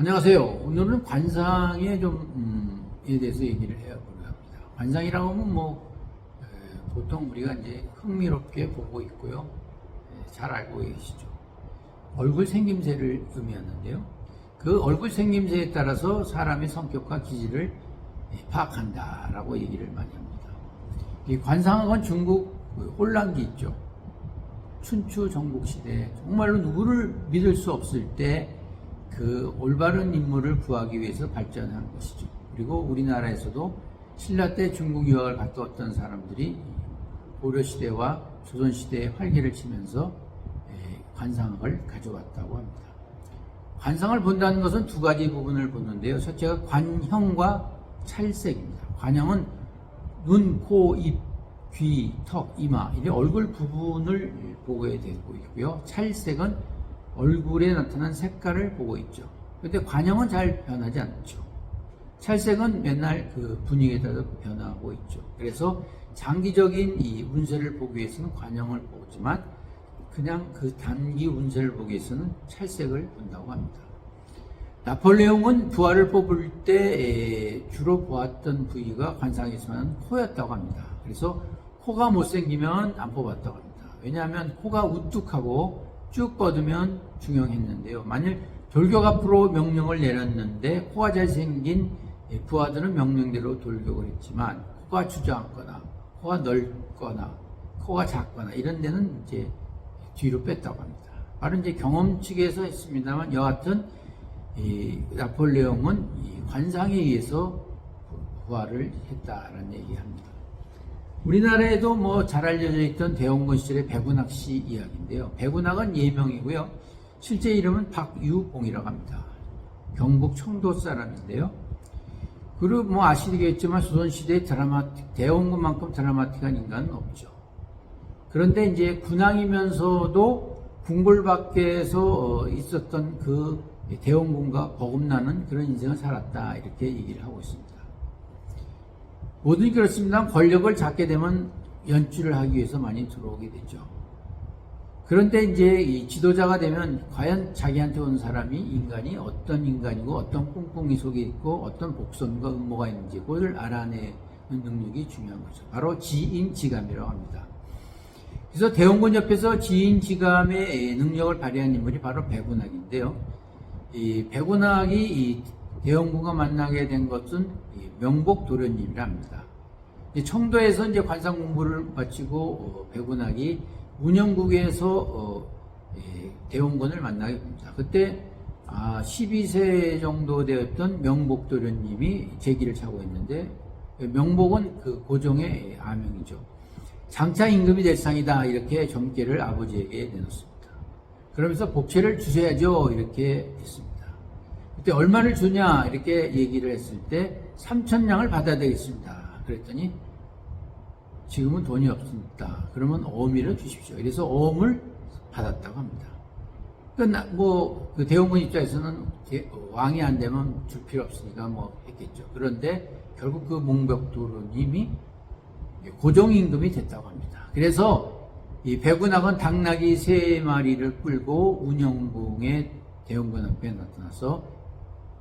안녕하세요. 오늘은 관상에 에 대해서 얘기를 해보려고 합니다. 관상이라고 하면 보통 우리가 이제 흥미롭게 보고 있고요. 잘 알고 계시죠. 얼굴 생김새를 의미하는데요. 그 얼굴 생김새에 따라서 사람의 성격과 기질을 파악한다라고 얘기를 많이 합니다. 이 관상학은 중국 혼란기 있죠. 춘추 전국 시대 정말로 누구를 믿을 수 없을 때 그 올바른 인물을 구하기 위해서 발전한 것이죠. 그리고 우리나라에서도 신라 때 중국 유학을 갔다 왔던 사람들이 고려시대와 조선시대에 활기를 치면서 관상학을 가져왔다고 합니다. 관상을 본다는 것은 두 가지 부분을 보는데요. 첫째가 관형과 찰색입니다. 관형은 눈, 코, 입, 귀, 턱, 이마 이런 얼굴 부분을 보게 되고 있고요. 찰색은 얼굴에 나타난 색깔을 보고 있죠. 그런데 관형은 잘 변하지 않죠. 찰색은 맨날 그 분위기에 따라 변하고 있죠. 그래서 장기적인 이 운세를 보기 위해서는 관형을 보지만 그냥 그 단기 운세를 보기 위해서는 찰색을 본다고 합니다. 나폴레옹은 부하를 뽑을 때 주로 보았던 부위가 관상에서는 코였다고 합니다. 그래서 코가 못생기면 안 뽑았다고 합니다. 왜냐하면 코가 우뚝하고 쭉 뻗으면 중용했는데요. 만일 돌격 앞으로 명령을 내렸는데 코가 잘생긴 부하들은 명령대로 돌격을 했지만 코가 주저앉거나 코가 넓거나 코가 작거나 이런 데는 이제 뒤로 뺐다고 합니다. 바로 이제 경험칙에서 했습니다만 여하튼 나폴레옹은 이 관상에 의해서 부하를 했다라는 얘기합니다. 우리나라에도 잘 알려져 있던 대원군 시절의 백운학 씨 이야기인데요. 백운학은 예명이고요. 실제 이름은 박유봉이라고 합니다. 경북 청도 사람인데요. 그리고 아시겠지만 조선시대의 대원군만큼 드라마틱한 인간은 없죠. 그런데 이제 군왕이면서도 궁궐 밖에서 있었던 그 대원군과 거듭나는 그런 인생을 살았다 이렇게 얘기를 하고 있습니다. 모든 그렇습니다. 권력을 잡게 되면 연출을 하기 위해서 많이 들어오게 되죠. 그런데 이제 이 지도자가 되면 과연 자기한테 온 사람이 인간이 어떤 인간이고 어떤 꿍꿍이 속에 있고 어떤 복선과 음모가 있는지 그걸 알아내는 능력이 중요한 거죠. 바로 지인지감이라고 합니다. 그래서 대원군 옆에서 지인지감의 능력을 발휘한 인물이 바로 백운학인데요. 이 백운학이 이 대원군과 만나게 된 것은 명복도련님이라 합니다. 청도에서 이제 관상 공부를 마치고 백운학이 운영국에서 대원군을 만나게 됩니다. 그때 12세 정도 되었던 명복도련님이 제기를 차고 있는데 명복은 그 고종의 아명이죠. 장차 임금이 될 상이다 이렇게 점괘를 아버지에게 내놓습니다. 그러면서 복채를 주셔야죠 이렇게 했습니다. 그때 얼마를 주냐 이렇게 얘기를 했을 때 3,000냥을 받아야 되겠습니다. 그랬더니 지금은 돈이 없습니다. 그러면 어미를 주십시오. 그래서 어음을 받았다고 합니다. 그 대원군 입장에서는 왕이 안 되면 줄 필요 없으니까 했겠죠. 그런데 결국 그 몽벽도로님이 고종임금이 됐다고 합니다. 그래서 이 백운학은 당나귀 3마리를 끌고 운영궁의 대원군 앞에 나타나서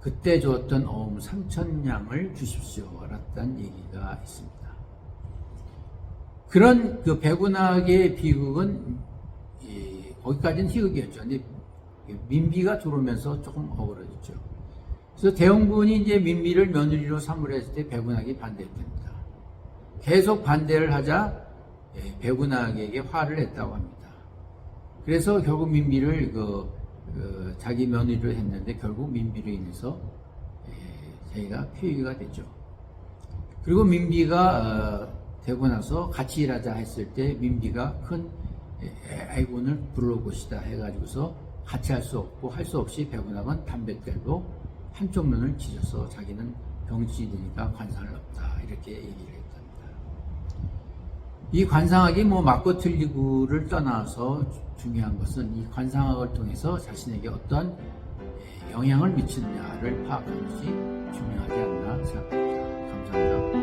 그때 주었던 어음 3,000냥을 주십시오. 라는 얘기가 있습니다. 그런 그 백운학의 비극은 거기까지는 희극이었죠. 근데 민비가 들어오면서 조금 어그러졌죠. 그래서 대원군이 이제 민비를 며느리로 삼으려 했을 때 백운학이 반대했답니다. 계속 반대를 하자 백운학에게 화를 냈다고 합니다. 그래서 결국 민비를 자기 며느리로 했는데 결국 민비로 인해서 자기가 폐위가 됐죠. 그리고 민비가 되고 나서 같이 일하자 했을 때 민비가 큰 애군을 부를 것이다 해가지고서 같이 할 수 없고 할 수 없이 백운학은 담뱃대로 한쪽 눈을 찢어서 자기는 병신이 되니까 관상을 없다 이렇게 얘기를 했답니다. 이 관상학이 맞고 틀리고를 떠나서 중요한 것은 이 관상학을 통해서 자신에게 어떤 영향을 미치느냐를 파악하는 것이 중요하지 않나 생각합니다. 감사합니다.